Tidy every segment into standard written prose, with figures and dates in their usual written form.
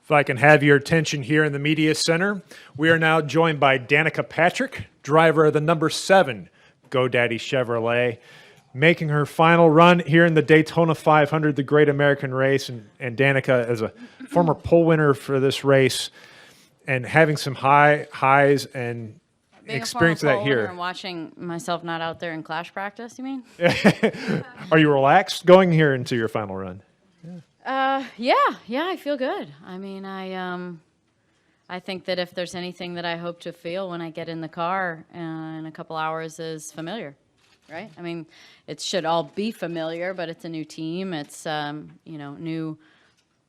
If I can have your attention here in the media center, we are now joined by Danica Patrick, driver of the number 7 GoDaddy Chevrolet, making her final run here in the Daytona 500, the Great American Race. And Danica, as a former pole winner for this race, and having some highs and Being experience a of former that pole winner here. and watching myself not out there in clash practice, you mean? Are you relaxed going here into your final run? Yeah, I feel good. I mean, I think that if there's anything that I hope to feel when I get in the car in a couple hours is familiar, right? I mean, it should all be familiar, but it's a new team. It's,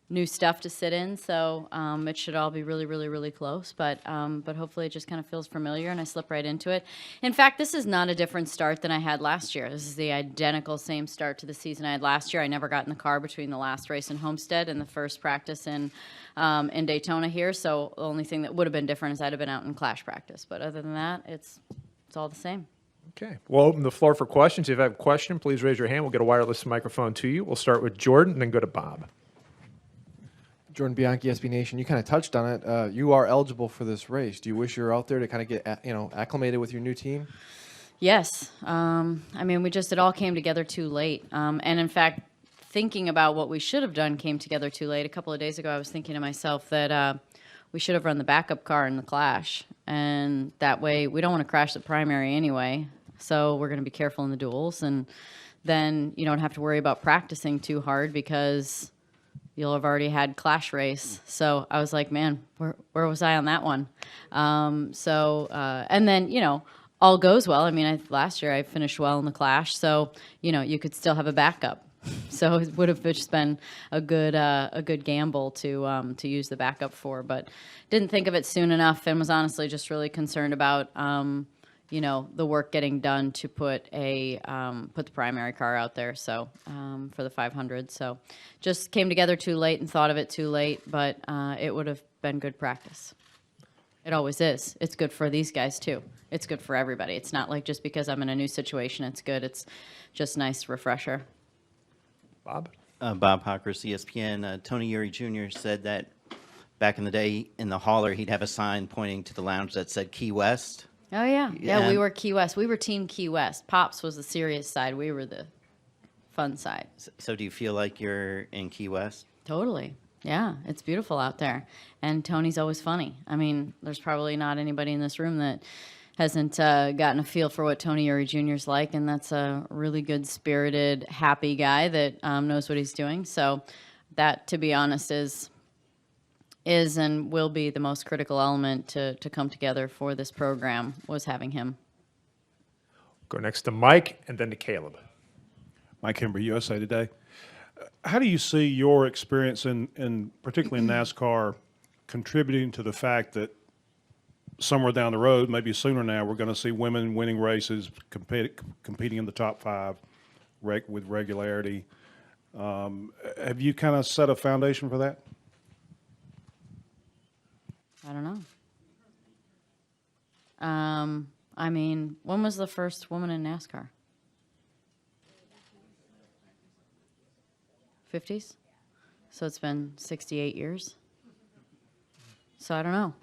new stuff to sit in, so it should all be really, really, really close. But hopefully it just kind of feels familiar and I slip right into it. In fact, this is not a different start than I had last year. This is the identical same start to the season I had last year. I never got in the car between the last race in Homestead and the first practice in Daytona here. So the only thing that would have been different is I'd have been out in clash practice. But other than that, it's all the same. Okay. We'll open the floor for questions. If you have a question, please raise your hand. We'll get a wireless microphone to you. We'll start with Jordan and then go to Bob. Jordan Bianchi, SB Nation, you kind of touched on it. You are eligible for this race. Do you wish you were out there to kind of get acclimated with your new team? Yes. I mean, it all came together too late. And in fact, thinking about what we should have done came together too late. A couple of days ago, I was thinking to myself that we should have run the backup car in the clash. And that way, we don't want to crash the primary anyway. So we're going to be careful in the duels. And then you don't have to worry about practicing too hard because you'll have already had clash race. So I was like, man, where was I on that one? And then, all goes well. I mean, last year I finished well in the clash. So, you could still have a backup. So it would have just been a good gamble to use the backup for, but didn't think of it soon enough and was honestly just really concerned about, the work getting done to put the primary car out there. So for the 500, so just came together too late and thought of it too late, but it would have been good practice. It always is. It's good for these guys too. It's good for everybody. It's not like just because I'm in a new situation, it's good. It's just nice refresher. Bob? Bob Hawkers, ESPN. Tony Uri Jr. said that back in the day in the hauler, he'd have a sign pointing to the lounge that said Key West. Oh, yeah. We were Key West. We were Team Key West. Pops was the serious side. We were the fun side. So do you feel like you're in Key West? Totally. Yeah, it's beautiful out there. And Tony's always funny. I mean, there's probably not anybody in this room that hasn't gotten a feel for what Tony Uri Jr. is like, and that's a really good-spirited, happy guy that knows what he's doing. So that, to be honest, is and will be the most critical element to come together for this program, was having him. Go next to Mike and then to Caleb. Mike Hember, USA Today. How do you see your experience in particularly in NASCAR contributing to the fact that somewhere down the road, maybe sooner now, we're going to see women winning races, competing in the top 5 with regularity? Have you kind of set a foundation for that? I don't know. I mean, when was the first woman in NASCAR? 50s? So it's been 68 years. So I don't know.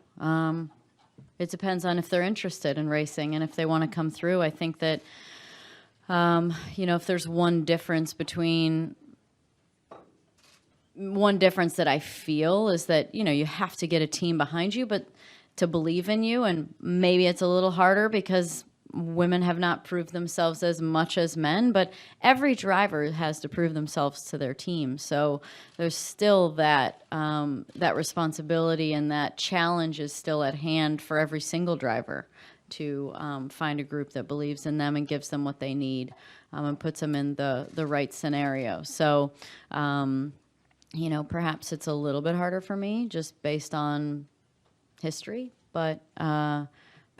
It depends on if they're interested in racing and if they want to come through. I think that, if there's one difference that I feel is that, you have to get a team behind you, but to believe in you. And maybe it's a little harder because women have not proved themselves as much as men, but every driver has to prove themselves to their team. So there's still that responsibility, and that challenge is still at hand for every single driver to find a group that believes in them and gives them what they need and puts them in the right scenario. So, perhaps it's a little bit harder for me just based on history, but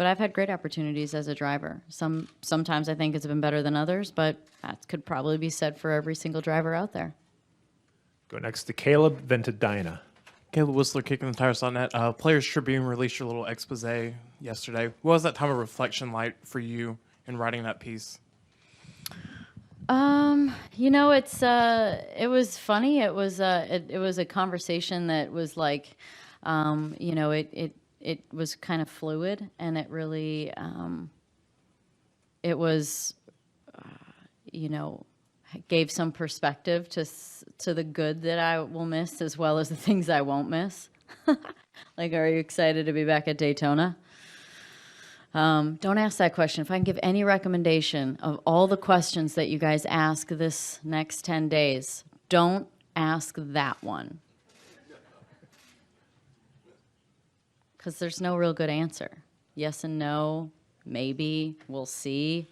I've had great opportunities as a driver. Sometimes I think it's been better than others, but that could probably be said for every single driver out there. Go next to Caleb, then to Dinah. Caleb Whistler, Kicking the Tires on Net. Players Tribune released your little expose yesterday. What was that time of reflection like for you in writing that piece? It was funny. It was a conversation that was like, it was kind of fluid, and it really, it was, gave some perspective to the good that I will miss as well as the things I won't miss. Like, are you excited to be back at Daytona? Don't ask that question. If I can give any recommendation of all the questions that you guys ask this next 10 days, don't ask that one. Because there's no real good answer. Yes and no, maybe, we'll see.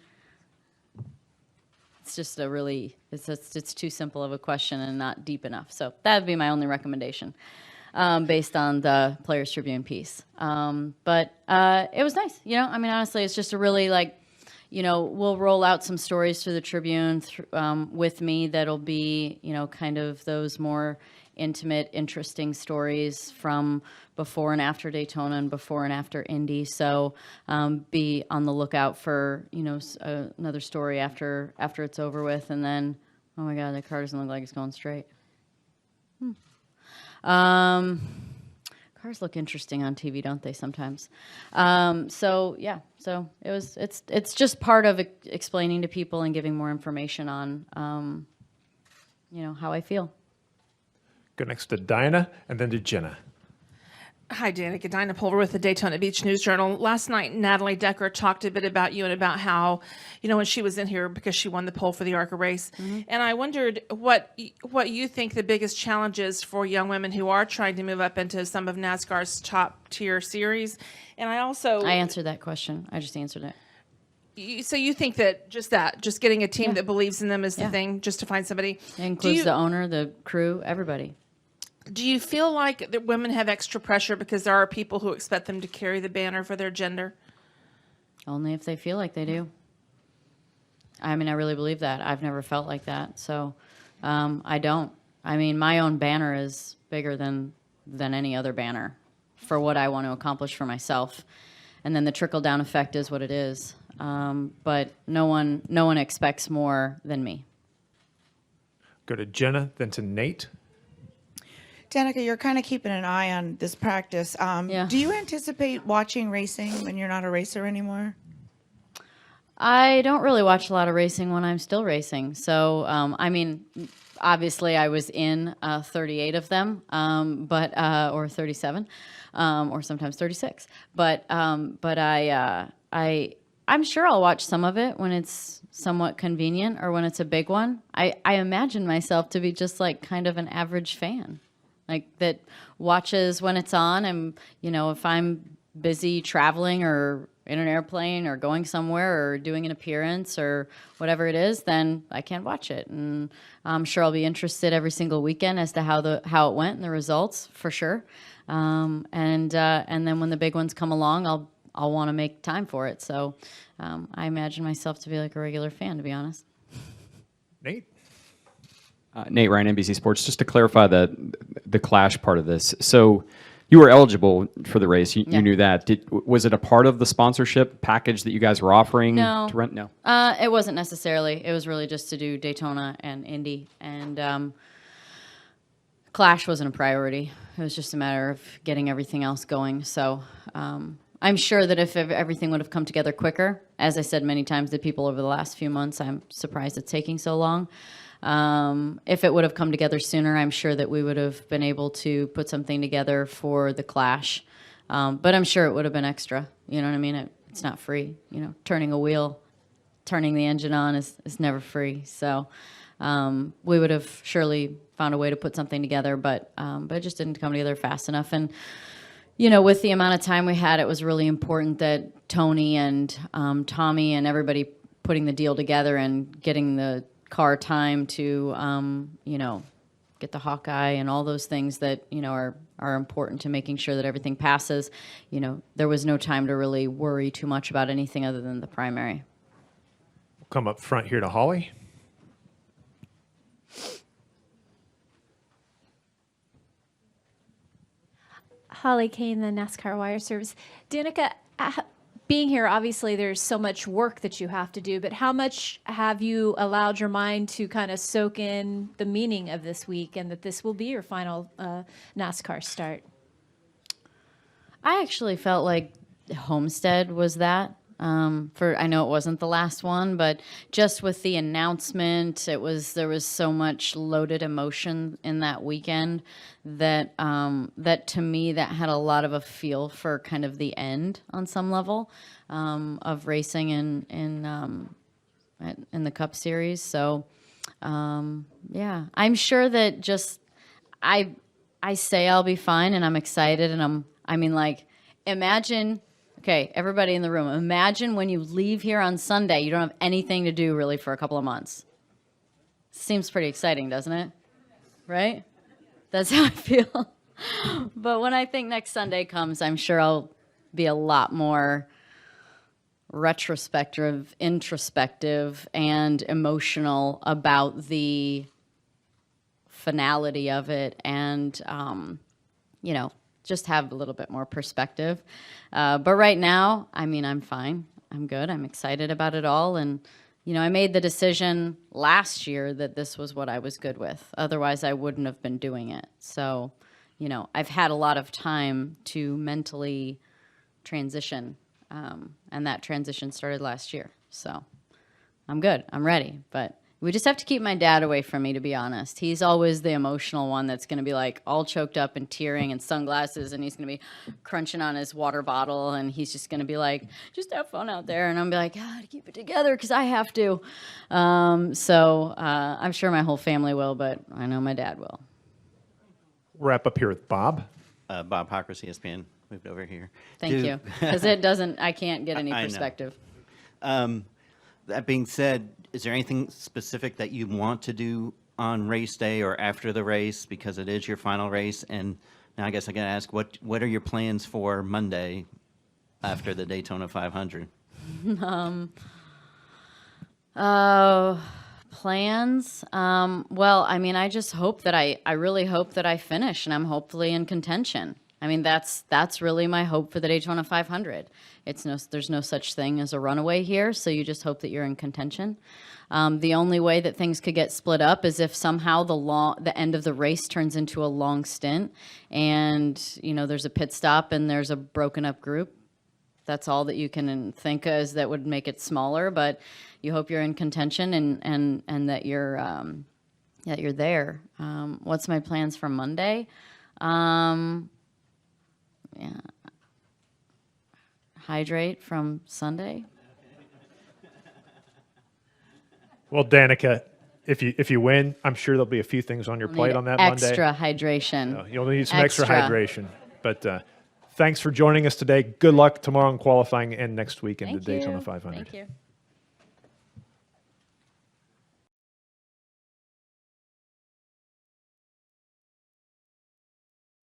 It's just it's too simple of a question and not deep enough. So that would be my only recommendation. Based on the Players Tribune piece. But it was nice. Honestly, it's just a really we'll roll out some stories through the Tribune with me that'll be, kind of those more intimate, interesting stories from before and after Daytona and before and after Indy. So be on the lookout for, another story after it's over with. And then, oh my God, the car doesn't look like it's going straight. Cars look interesting on TV, don't they? Sometimes. So it's just part of explaining to people and giving more information on, how I feel. Go next to Dinah and then to Jenna. Hi, Danica. Dinah Pulver with the Daytona Beach News Journal. Last night, Natalie Decker talked a bit about you and about how, when she was in here because she won the pole for the ARCA race. Mm-hmm. And I wondered what you think the biggest challenge is for young women who are trying to move up into some of NASCAR's top tier series. And I answered that question. I just answered it. So you think that just getting a team that believes in them is the thing, just to find somebody? It includes the owner, the crew, everybody. Do you feel like that women have extra pressure because there are people who expect them to carry the banner for their gender? Only if they feel like they do. I really believe that. I've never felt like that. So I don't. My own banner is bigger than any other banner for what I want to accomplish for myself. And then the trickle-down effect is what it is. But no one expects more than me. Go to Jenna, then to Nate. Danica, you're kind of keeping an eye on this practice. Do you anticipate watching racing when you're not a racer anymore? I don't really watch a lot of racing when I'm still racing. So, obviously I was in 38 of them, or 37, or sometimes 36. But I'm sure I'll watch some of it when it's somewhat convenient or when it's a big one. I imagine myself to be just like kind of an average fan. Like that watches when it's on, and if I'm busy traveling or in an airplane or going somewhere or doing an appearance or whatever it is, then I can't watch it. And I'm sure I'll be interested every single weekend as to how it went and the results, for sure. And then when the big ones come along, I'll want to make time for it. So I imagine myself to be like a regular fan, to be honest. Nate. Nate Ryan, NBC Sports. Just to clarify the Clash part of this. So you were eligible for the race. You knew that. Was it a part of the sponsorship package that you guys were offering to rent? No. It wasn't necessarily. It was really just to do Daytona and Indy. And Clash wasn't a priority. It was just a matter of getting everything else going. So I'm sure that if everything would have come together quicker, as I said many times to people over the last few months, I'm surprised it's taking so long. If it would have come together sooner, I'm sure that we would have been able to put something together for the Clash. But I'm sure it would have been extra. You know what I mean? It's not free. Turning a wheel, turning the engine on is never free. So we would have surely found a way to put something together, but it just didn't come together fast enough. And with the amount of time we had, it was really important that Tony and Tommy and everybody putting the deal together and getting the car time to, get the Hawkeye and all those things that, are important to making sure that everything passes. There was no time to really worry too much about anything other than the primary. We'll come up front here to Holly. Holly Kane, the NASCAR Wire Service. Danica, being here, obviously there's so much work that you have to do, but how much have you allowed your mind to kind of soak in the meaning of this week and that this will be your final NASCAR start? I actually felt like Homestead was that. I know it wasn't the last one, but just with the announcement, there was so much loaded emotion in that weekend that that to me that had a lot of a feel for kind of the end on some level of racing in the Cup Series. So yeah, I'm sure that just I say I'll be fine, and I'm excited, and imagine. Okay, everybody in the room, imagine when you leave here on Sunday, you don't have anything to do really for a couple of months. Seems pretty exciting, doesn't it? Right? That's how I feel. But when I think next Sunday comes, I'm sure I'll be a lot more retrospective, introspective, and emotional about the finality of it, and just have a little bit more perspective. But right now, I'm fine. I'm good. I'm excited about it all. And, I made the decision last year that this was what I was good with. Otherwise, I wouldn't have been doing it. So, I've had a lot of time to mentally transition. And that transition started last year. So I'm good. I'm ready. But we just have to keep my dad away from me, to be honest. He's always the emotional one that's going to be like all choked up and tearing and sunglasses, and he's going to be crunching on his water bottle, and he's just going to be like, just have fun out there. And I'm going to be like, God, keep it together because I have to. So I'm sure my whole family will, but I know my dad will. Wrap up here with Bob. Bob Hocker, ESPN, moved over here. Thank you. Because I can't get any perspective. That being said, is there anything specific that you want to do on race day or after the race, because it is your final race? And now I guess I got to ask, what are your plans for Monday after the Daytona 500? Plans? Well, I just hope that I really hope that I finish, and I'm hopefully in contention. That's really my hope for the Daytona 500. There's no such thing as a runaway here, so you just hope that you're in contention. The only way that things could get split up is if somehow the end of the race turns into a long stint, and there's a pit stop and there's a broken up group. That's all that you can think of that would make it smaller. But you hope you're in contention and that you're there. What's my plans for Monday? Yeah. Hydrate from Sunday. Well, Danica, if you win, I'm sure there'll be a few things on your plate on that Monday. Extra hydration. You'll need some extra hydration. But thanks for joining us today. Good luck tomorrow in qualifying and next week in the Daytona 500. Thank you.